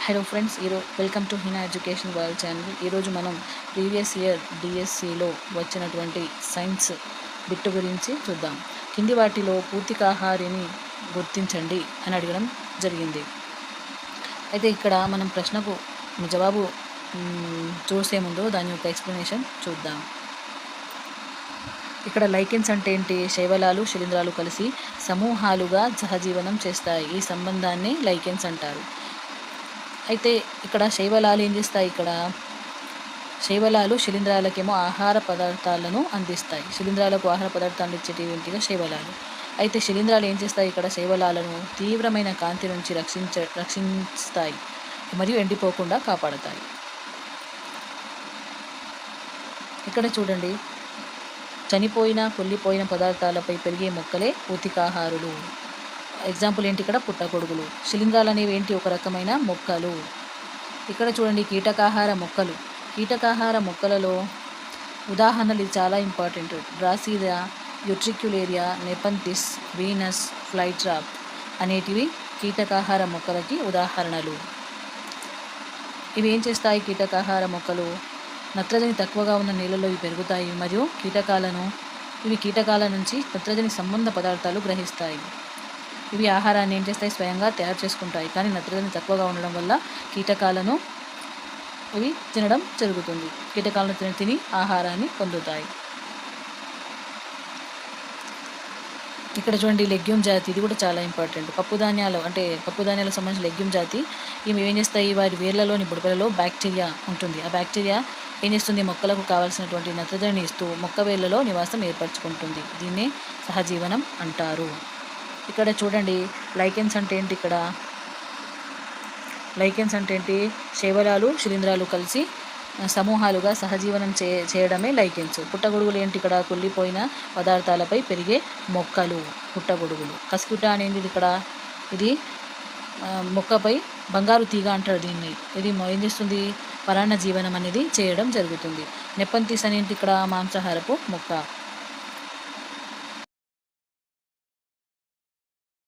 Hello friends, welcome to Hina education world channel. ఈరోజు మనం previous year డిఎస్సిలో వచ్చినటువంటి సైన్స్ బిట్టు గురించి చూద్దాం. కింది వాటిలో పూర్తికాహారిని గుర్తించండి అని అడగడం జరిగింది. అయితే ఇక్కడ మనం ప్రశ్నకు జవాబు చూసే ముందు దాని యొక్క ఎక్స్ప్లెనేషన్ చూద్దాం. ఇక్కడ లైకెన్స్ అంటే ఏంటి? శైవలాలు శిలీంధ్రాలు కలిసి సమూహాలుగా సహజీవనం చేస్తాయి. ఈ సంబంధాన్ని లైకెన్స్ అంటారు. అయితే ఇక్కడ శైవలాలు ఏం చేస్తాయి? ఇక్కడ శైవలాలు శిలీంధ్రాలకేమో ఆహార పదార్థాలను అందిస్తాయి. శిలీంధ్రాలకు ఆహార పదార్థాలు ఇచ్చేటివి ఏంటిగా శైవలాలు. అయితే శిలీంధ్రాలు ఏం చేస్తాయి? ఇక్కడ శైవలాలను తీవ్రమైన కాంతి నుంచి రక్షిస్తాయి మరియు ఎండిపోకుండా కాపాడతాయి. ఇక్కడ చూడండి, చనిపోయిన కుళ్ళిపోయిన పదార్థాలపై పెరిగే మొక్కలే పూతికాహారులు. ఎగ్జాంపుల్ ఏంటి? ఇక్కడ పుట్టగొడుగులు. శిలీంధ్రాలు అనేవి ఏంటి? ఒక రకమైన మొక్కలు. ఇక్కడ చూడండి, కీటకాహార మొక్కలు. కీటకాహార మొక్కలలో ఉదాహరణలు ఇది చాలా ఇంపార్టెంట్. డ్రాసిరియా, యుట్రిక్యులేరియా, నెపంతిస్, వీనస్, ఫ్లైట్రాప్ అనేటివి కీటకాహార మొక్కలకి ఉదాహరణలు. ఇవి ఏం చేస్తాయి? కీటకాహార మొక్కలు నత్రజని తక్కువగా ఉన్న నీళ్ళలో ఇవి పెరుగుతాయి మరియు ఇవి కీటకాల నుంచి నత్రజని సంబంధ పదార్థాలు గ్రహిస్తాయి. ఇవి ఆహారాన్ని ఏం చేస్తాయి? స్వయంగా తయారు చేసుకుంటాయి. కానీ నత్రజని తక్కువగా ఉండడం వల్ల కీటకాలను ఇవి తినడం జరుగుతుంది. కీటకాలను తిని ఆహారాన్ని పొందుతాయి. ఇక్కడ చూడండి, లెగ్యూమ్ జాతి. ఇది కూడా చాలా ఇంపార్టెంట్. పప్పు ధాన్యాలకు సంబంధించిన లెగ్యూమ్ జాతి. ఇవి ఏం చేస్తాయి? వారి వేర్లలోని బుడపలలో బ్యాక్టీరియా ఉంటుంది. ఆ బ్యాక్టీరియా ఏం చేస్తుంది? మొక్కలకు కావాల్సినటువంటి నత్రజనిని ఇస్తూ మొక్క వేర్లలో నివాసం ఏర్పరచుకుంటుంది. దీన్నే సహజీవనం అంటారు. ఇక్కడ చూడండి, లైకెన్స్ అంటే ఏంటి? ఇక్కడ లైకెన్స్ అంటే ఏంటి? శైవలాలు శిలీంధ్రాలు కలిసి సమూహాలుగా సహజీవనం చేయడమే లైకెన్స్. పుట్టగొడుగులు ఏంటి? ఇక్కడ కుళ్ళిపోయిన పదార్థాలపై పెరిగే మొక్కలు పుట్టగొడుగులు. కస్కుటా అనేది ఇది మొక్కపై బంగారు తీగ అంటారు దీన్ని. ఇది ఏం చేస్తుంది? పరాన్న జీవనం అనేది చేయడం జరుగుతుంది. నెపంతిస్ అనేది ఇక్కడ మాంసాహారపు మొక్క.